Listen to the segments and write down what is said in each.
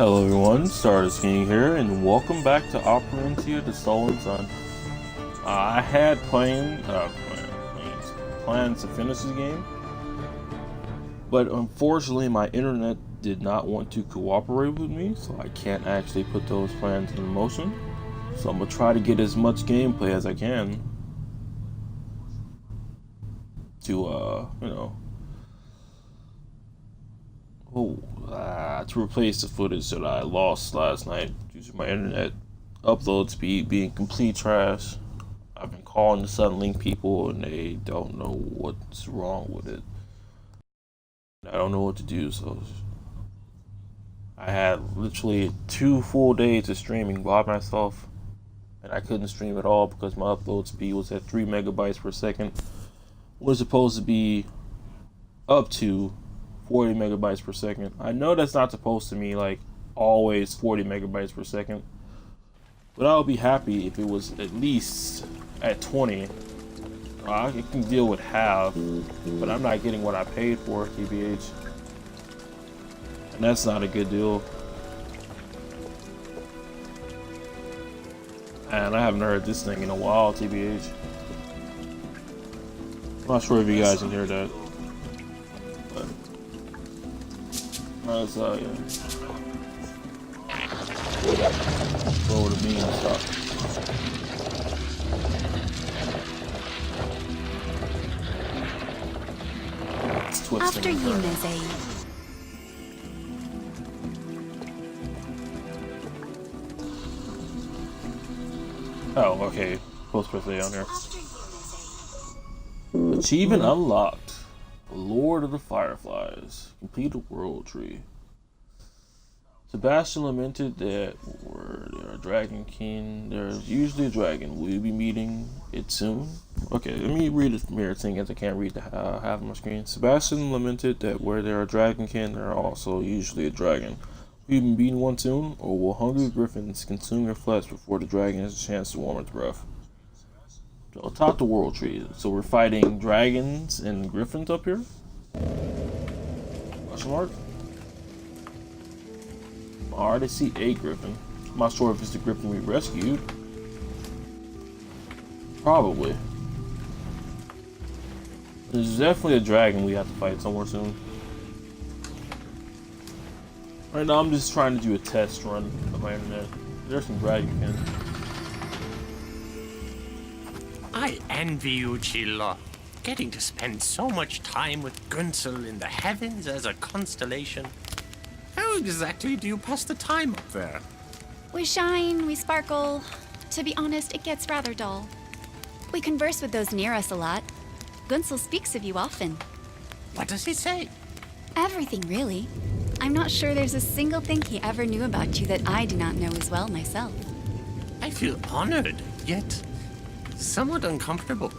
Hello everyone, Stardust King here, and welcome back to Operencia the Stolen Sun. I had plans to finish this game, but unfortunately my internet did not want to cooperate with me, so I can't actually put those plans in motion. So I'm gonna try to get as much gameplay as I can to, to replace the footage that I lost last night due to my internet upload speed being complete trash. I've been calling the Sunlink people and they don't know what's wrong with it. I don't know what to do, so I had literally 2 full days of streaming by myself, and I couldn't stream at all because my upload speed was at 3 megabytes per second. It was supposed to be up to 40 megabytes per second. I know that's not supposed to be like always 40 megabytes per second, but I would be happy if it was at least at 20. I can deal with half, but I'm not getting what I paid for, TBH, and that's not a good deal. And I haven't heard this thing in a while, TBH. I'm not sure if you guys can hear that. Let's yeah. Go to me and stuff. It's twisting. After you, Meze. Oh, okay. Post birthday on here. Achievement unlocked. The Lord of the Fireflies. Complete a world tree. Sebastian lamented that where there are Dragonkin, there's usually a dragon. Will you be meeting it soon? Okay, let me read it from here, seeing as I can't read the half of my screen. Sebastian lamented that where there are Dragonkin, there are also usually a dragon. Will you be meeting one soon, or will hungry Gryphons consume your flesh before the dragon has a chance to warm its breath? So atop the world tree. So we're fighting dragons and Gryphons up here? Question mark? I already see a Gryphon. I'm not sure if it's the Gryphon we rescued. Probably. There's definitely a dragon we have to fight somewhere soon. Right now I'm just trying to do a test run of my internet. There's some Dragonkin. I envy you, Chilla. Getting to spend so much time with Gunsel in the heavens as a constellation. How exactly do you pass the time up there? We shine, we sparkle. To be honest, it gets rather dull. We converse with those near us a lot. Gunsel speaks of you often. What does he say? Everything, really. I'm not sure there's a single thing he ever knew about you that I do not know as well myself. I feel honored, yet somewhat uncomfortable.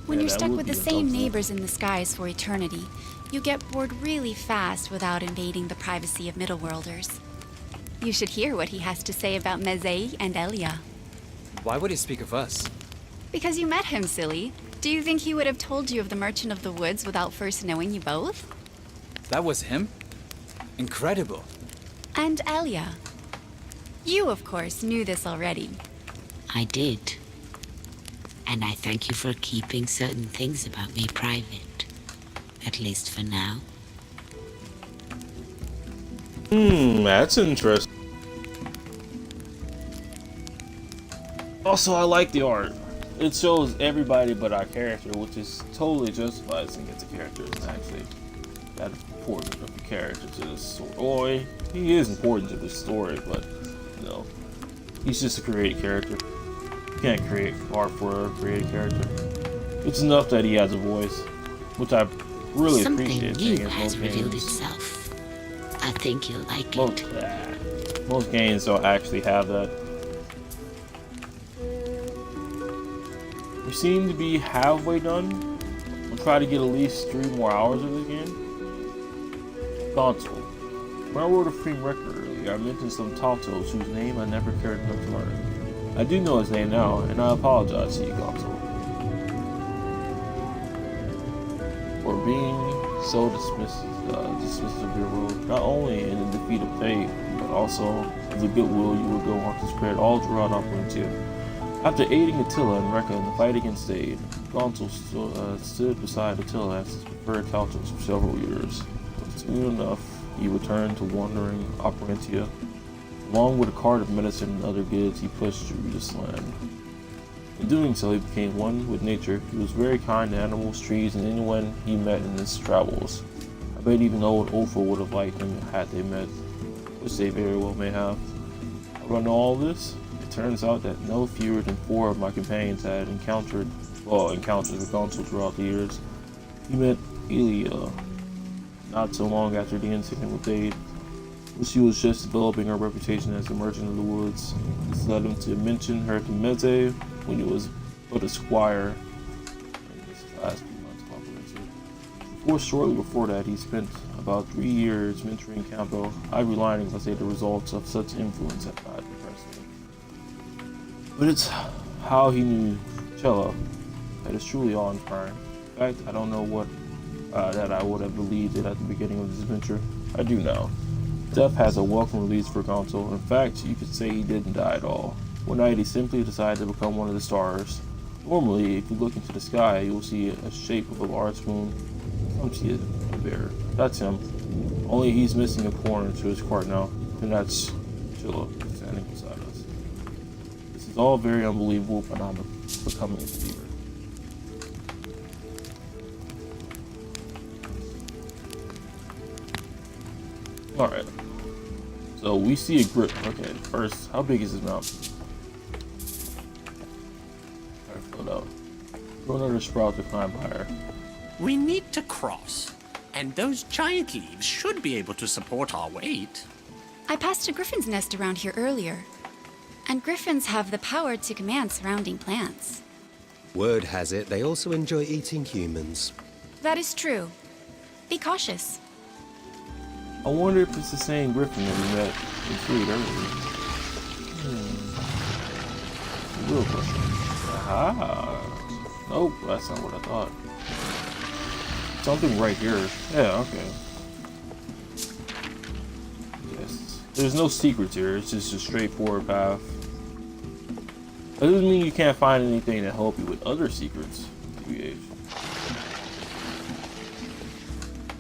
When you're stuck with the same neighbors in the skies for eternity, you get bored really fast without invading the privacy of Middleworlders. You should hear what he has to say about Meze and Elia. Why would he speak of us? Because you met him, silly. Do you think he would have told you of the Merchant of the Woods without first knowing you both? That was him? Incredible. And Elia. You, of course, knew this already. I did. And I thank you for keeping certain things about me private. At least for now. That's interesting. Also, I like the art. It shows everybody but our character, which is totally justified since it's a character. It's actually that important of the character to the story. Well, he is important to the story, but you know, he's just a created character. You can't create art for a created character. It's enough that he has a voice, which I really appreciate. Something new has revealed itself. I think you'll like it. Most games don't actually have that. We seem to be halfway done. We'll try to get at least 3 more hours of this game. Console. When I wrote a free record earlier, I mentioned some Tatos whose name I never cared enough to learn. I do know his name now, and I apologize to you, Console, for being so dismissive of your world, not only in the defeat of fate, but also of the goodwill you would go on to spread all throughout Operencia. After aiding Attila and Rekka in the fight against Aid, Gonsul stood beside Attila as his preferred counsels for several years. But soon enough, he returned to wandering Operencia. Along with a cart of medicine and other goods, he pushed through this land. In doing so, he became one with nature. He was very kind to animals, trees, and anyone he met in his travels. I bet even old Ulfa would have liked him had they met, which they very well may have. How do I know all this? It turns out that no fewer than 4 of my companions had encounters with Gonsul throughout the years. He met Elia not so long after the incident with Dade, when she was just developing her reputation as a merchant of the woods. This led him to mention her to Meze when he was but a squire in his last few months of Operation. Shortly before that, he spent about 3 years mentoring Campo. Ivory Lining was the results of such influence at God depressed me. But it's how he knew Cella that is truly awe-inspiring. In fact, I don't know what that I would have believed it at the beginning of this adventure. I do now. Death has a welcome release for Gonsul. In fact, you could say he didn't die at all. One night he simply decided to become one of the stars. Normally, if you look into the sky, you will see a shape of a large moon. Some see it a bear. That's him. Only he's missing a corner to his cart now, and that's Chilla standing beside us. This is all very unbelievable, but I'm becoming a believer. Alright. So we see a grip. Okay, first, how big is his mouth? Alright, fill it out. Throw another sprout to climb higher. We need to cross, and those giant leaves should be able to support our weight. I passed a griffin's nest around here earlier, and griffins have the power to command surrounding plants. Word has it they also enjoy eating humans. That is true. Be cautious. I wonder if it's the same griffin that we met and freed earlier. Real question. Aha! Nope, that's not what I thought. Something right here. Yeah, okay. Yes. There's no secrets here, it's just a straightforward path. That doesn't mean you can't find anything to help you with other secrets, TBH.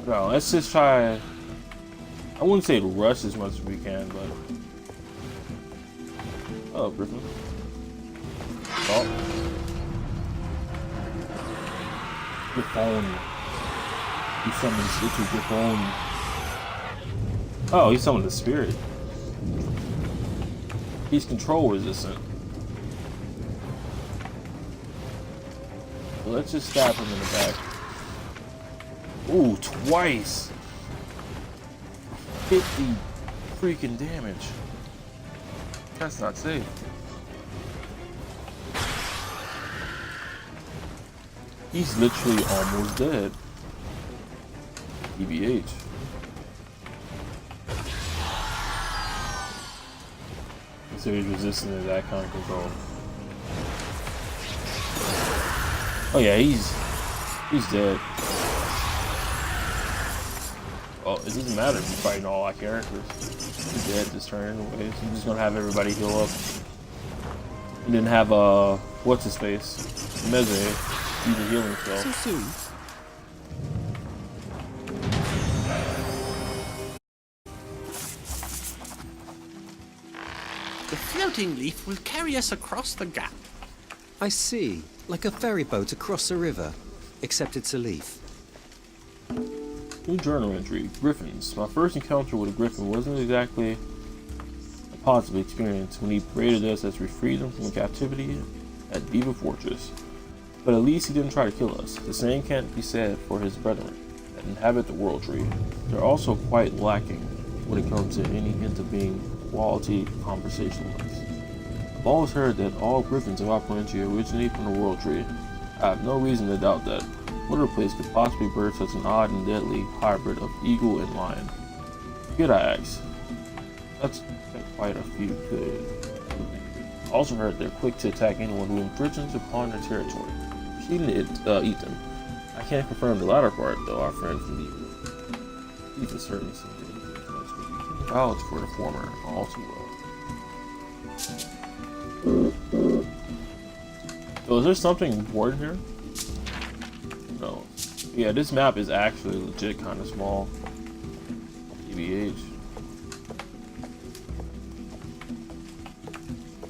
No, let's just try. I wouldn't say rush as much as we can, but. Oh, Griffin. Oh. Griffon. He summons little Griffon. Oh, he summoned the spirit. He's control resistant. Well, let's just stab him in the back. Ooh, twice! 50 freaking damage. That's not safe. He's literally almost dead. TBH. So he's resistant to that kind of control. Oh yeah, he's dead. Oh, it doesn't matter if you're fighting all our characters. He's dead this turn anyway. So I'm just gonna have everybody heal up. And then have what's his face? Meze use a healing spell. So soon? The floating leaf will carry us across the gap. I see. Like a ferry boat across a river. Except it's a leaf. New journal entry. Gryphons. My first encounter with a griffin wasn't exactly a positive experience when he paraded us as we freed him from captivity at Diva Fortress. But at least he didn't try to kill us. The same can't be said for his brethren that inhabit the World Tree. They're also quite lacking when it comes to any hint of being quality conversationalists. I've always heard that all griffins of Operencia originate from the World Tree. I have no reason to doubt that. What other place could possibly birth such an odd and deadly hybrid of eagle and lion? Good, I asked. That's quite a few could. I also heard they're quick to attack anyone who infringes upon their territory, proceeding to eat them. I can't confirm the latter part, though. Our friends can be for certain something. Vouch for the former all too well. So is there something important here? No. Yeah, this map is actually legit kind of small. TBH.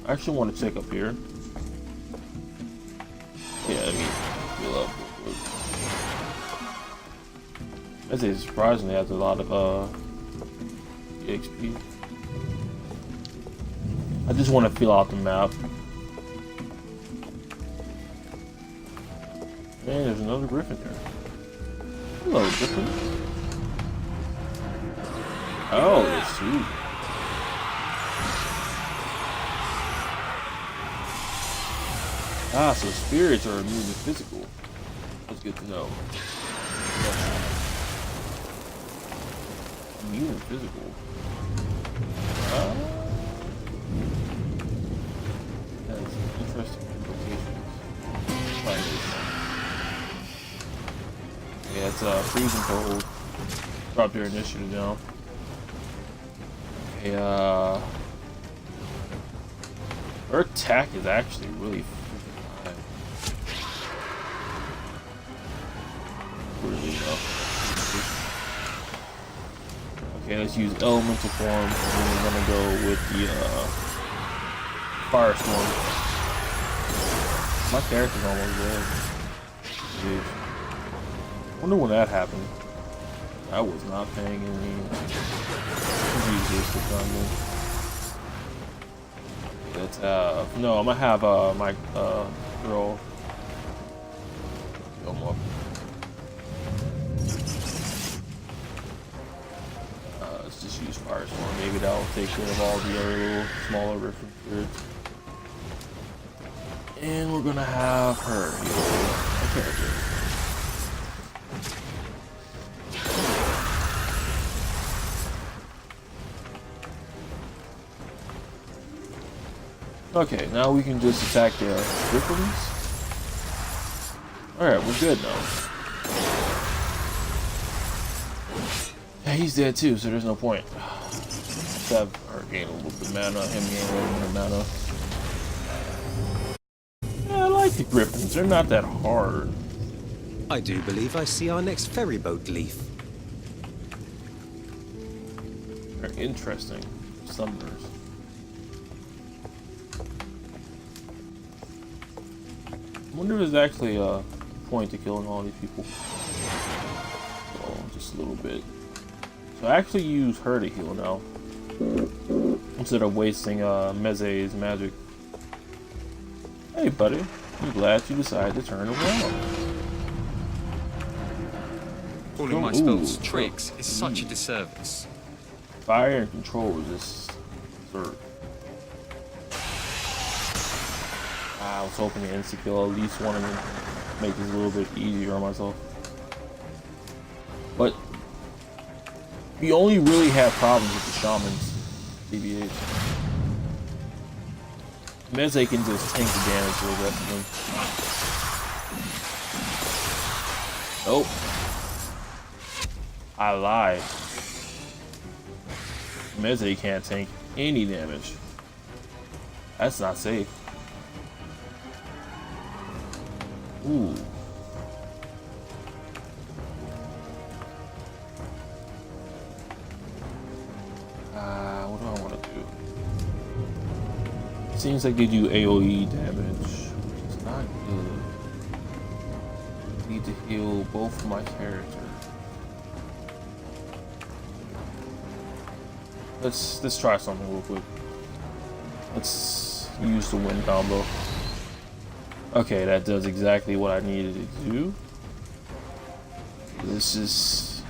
I actually want to check up here. Yeah, I mean, heal up real quick. I'd say surprisingly has a lot of EXP. I just want to feel out the map. Man, there's another Gryphon here. Hello, Gryphon. Oh, sweet. Ah, so spirits are immune to physical. That's good to know. Immune to physical. That's interesting implications. Like this. Yeah, it's freezing cold. Drop their initiative down. Okay, her attack is actually really freaking high. Weirdly enough. Okay, let's use elemental form, and then we're gonna go with the firestorm. My character's almost dead. Dude. Wonder when that happened. I was not paying any. Jesus, the gunman. Let's have. No, I'm gonna have my girl. Go up. Let's just use Firestorm. Maybe that'll take care of all the other little smaller Gryphon spirits. And we're gonna have her heal a character. Okay, now we can just attack the Gryphons. Alright, we're good now. Yeah, he's dead too, so there's no point. Let's have her gain a little bit of mana, him gain a little bit of mana. Yeah, I like the Gryphons, they're not that hard. I do believe I see our next ferryboat leaf. They're interesting. Summoners. I wonder if there's actually a point to killing all these people. Oh, just a little bit. So I actually use her to heal now. Instead of wasting Meze's magic. Hey buddy, I'm glad you decided to turn around. Calling my spells tricks is such a disservice. Fire and control resist. Third. I was hoping to insta-kill at least one of them. Make this a little bit easier on myself. But we only really have problems with the shamans. TBH. Meze can just tank the damage for the rest of them. Nope. I lied. Meze can't tank any damage. That's not safe. Ooh. What do I want to do? Seems like they do AoE damage, which is not good. Need to heal both of my characters. Let's try something real quick. Let's use the wind combo. Okay, that does exactly what I needed it to do. Let's just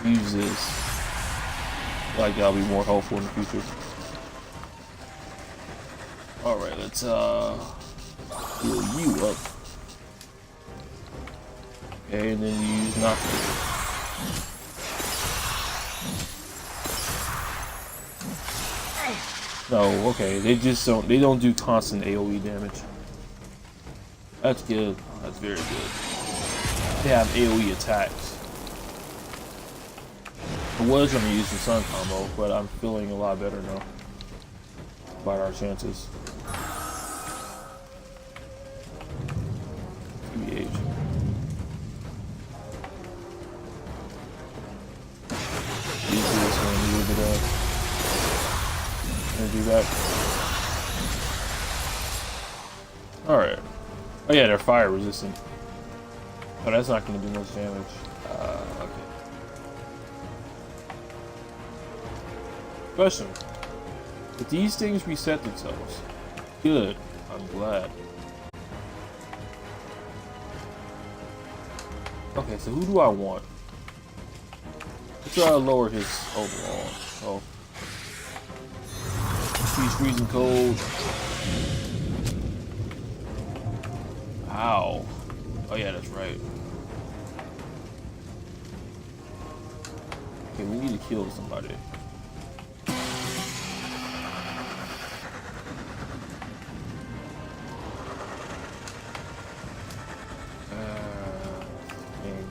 use this. Like that'll be more helpful in the future. Alright, let's heal you up. Okay, and then use knockback. No, okay, they don't do constant AoE damage. That's good. That's very good. They have AoE attacks. I was going to use the sun combo, but I'm feeling a lot better now about our chances. TBH. Use this one, move it up. Gonna do that. Alright. Oh yeah, they're fire resistant. Oh, that's not gonna do much damage. Okay. Question. Did these things reset themselves? Good. I'm glad. Okay, so who do I want? Let's lower his overall. Oh. He's freezing cold. Ow. Oh yeah, that's right. Okay, we need to kill somebody. Dang.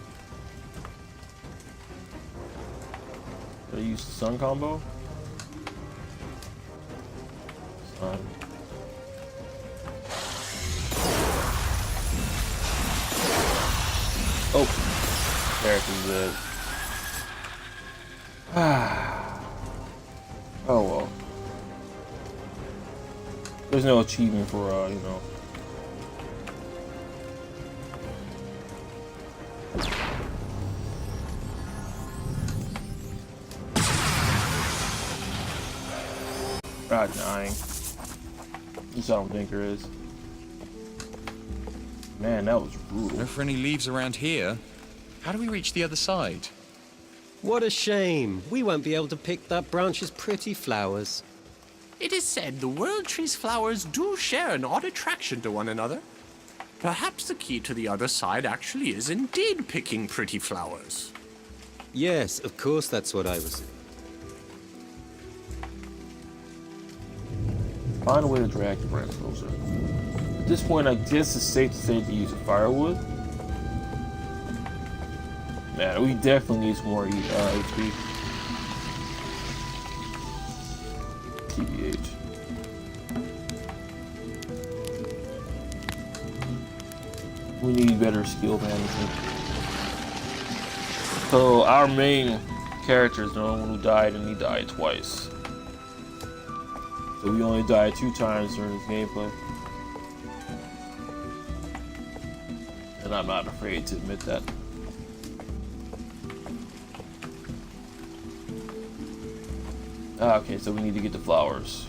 Did I use the sun combo? Sun. Oh, character's dead. Oh well. There's no achievement for you know. God dying. At least I don't think there is. Man, that was brutal. No friendly leaves around here. How do we reach the other side? What a shame. We won't be able to pick that branch's pretty flowers. It is said the World Tree's flowers do share an odd attraction to one another. Perhaps the key to the other side actually is indeed picking pretty flowers. Yes, of course that's what I was... Find a way to drag the branch closer. At this point, I guess it's safe to say to use firewood. Man, we definitely need some more HP. TBH. We need better skill management. So our main character is the only one who died, and he died twice. So we only died 2 times during this gameplay. And I'm not afraid to admit that. Okay, so we need to get the flowers.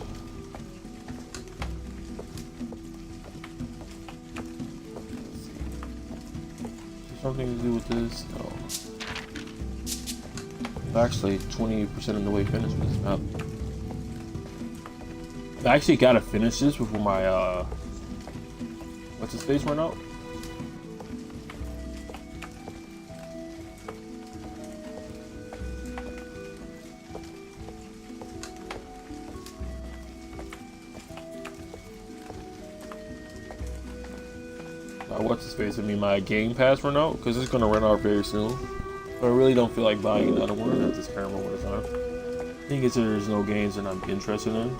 Is there something to do with this? No. I'm actually 20% of the way finished with this map. I actually gotta finish this before my what's his face run out? What's his face? I mean, my game pass run out, because it's gonna run out very soon. But I really don't feel like buying another one at this current moment of time. I think it's there's no games that I'm interested in.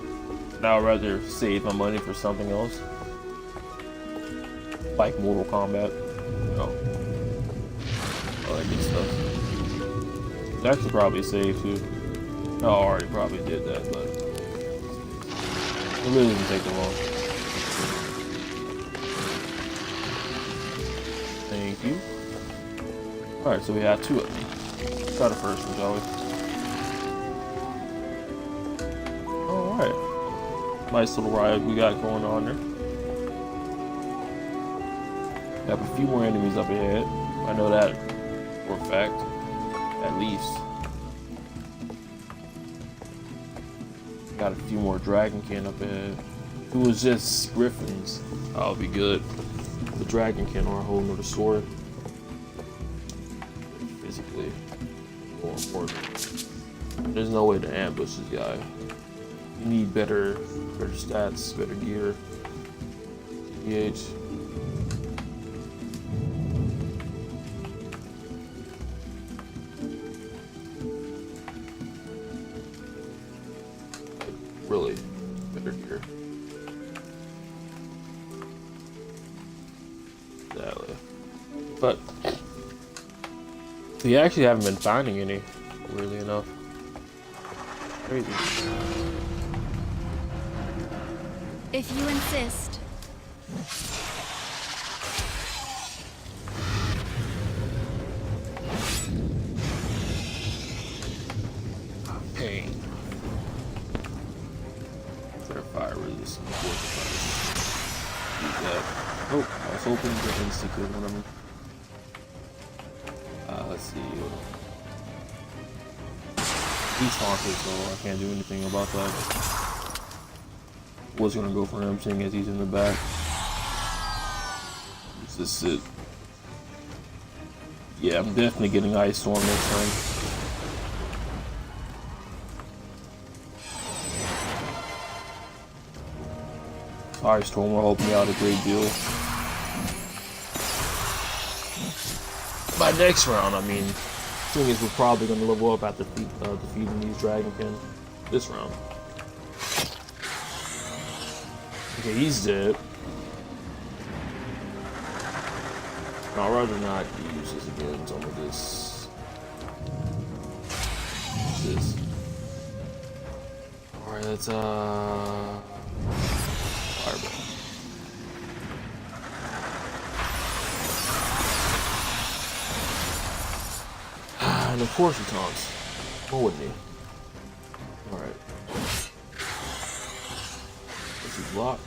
Now I'd rather save my money for something else, like Mortal Kombat, you know, all that good stuff. That could probably save too. No, I already probably did that, but it really didn't take that long. Thank you. Alright, so we have 2 of them. Let's try the first one, shall we? Alright. Nice little ride we got going on there. We have a few more enemies up ahead. I know that for a fact. At least. Got a few more Dragonkin up ahead. If it was just Gryphons, I'll be good. The Dragonkin are a whole nother story. Physically more important. There's no way to ambush this guy. You need better stats, better gear. TBH. really better gear. Exactly. But we actually haven't been finding any, weirdly enough. Crazy. If you insist. Pain. Fair fire resistance. Use that. Oh, I was hoping to get insta kill one of them. Let's see. He's haunted, so I can't do anything about that. Was gonna go for him, seeing as he's in the back. This is it. Yeah, I'm definitely getting Ice Storm next time. Firestorm will help me out a great deal. By next round, I mean, thing is we're probably going to level up after defeating these Dragonkin this round. Okay, he's dead. I'd rather not use this again. Some of this. This. Alright, let's Fireball. And of course he taunts. Why wouldn't he? Alright. This is blocked.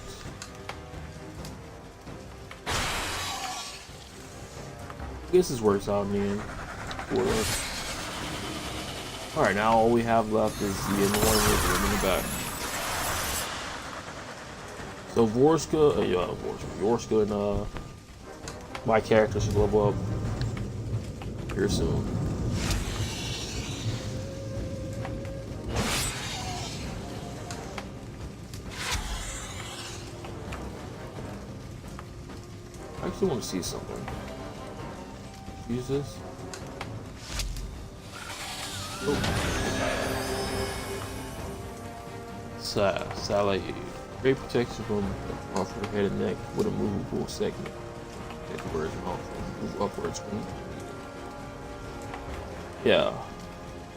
I guess this works out in the end for us. Alright, now all we have left is the annoying wizard in the back. So Vorska and my character should level up here soon. I actually want to see something. Use this. Oh. Salad. Great protection from off your head and neck with a movable segment. Take the version off and move upwards when yeah.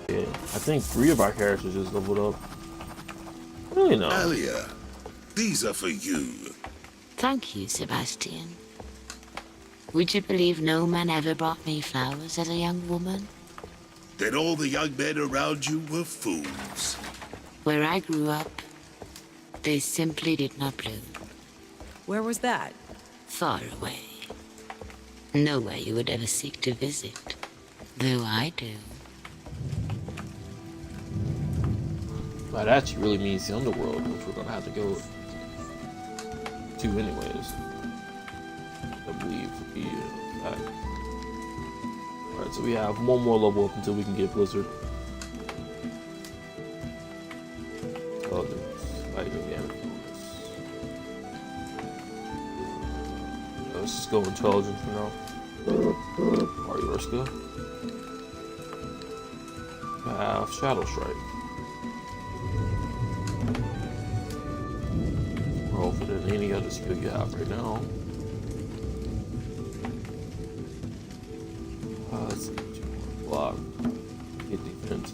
I think 3 of our characters just leveled up. Really no. Alia, these are for you. Thank you, Sebastian. Would you believe no man ever brought me flowers as a young woman? Then all the young men around you were fools. Where I grew up, they simply did not bloom. Where was that? Far away. Nowhere you would ever seek to visit. Though I do. That actually really means the underworld, which we're gonna have to go to anyways. I believe to be back. Alright, so we have one more level up until we can get Blizzard. Fighting damage bonus. Let's just go intelligence for now. Yorska. Have Shadow Strike. Roll for than any other skill you have right now. Let's see, block, hit defense.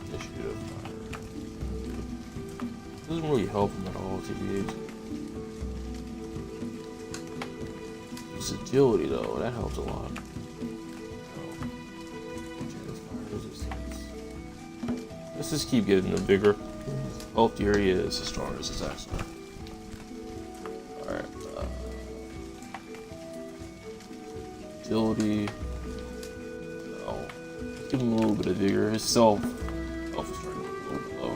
Initiative. Doesn't really help him at all, TBH. His agility though, that helps a lot. Let's just keep getting the bigger. Healthier he is, the stronger his accent. Alright. Agility. No. Give him a little bit of vigor. His self is trying to be a little bit low.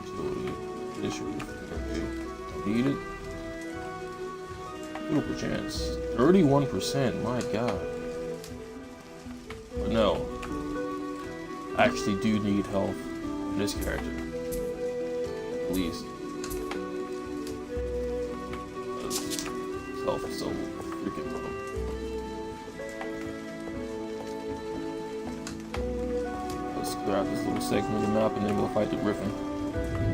Agility. Issue. Need it. Critical chance. 31%. My god. But no. I actually do need help in this character. At least. health so freaking low. Let's clear out this little segment of the map and then go fight the Griffin.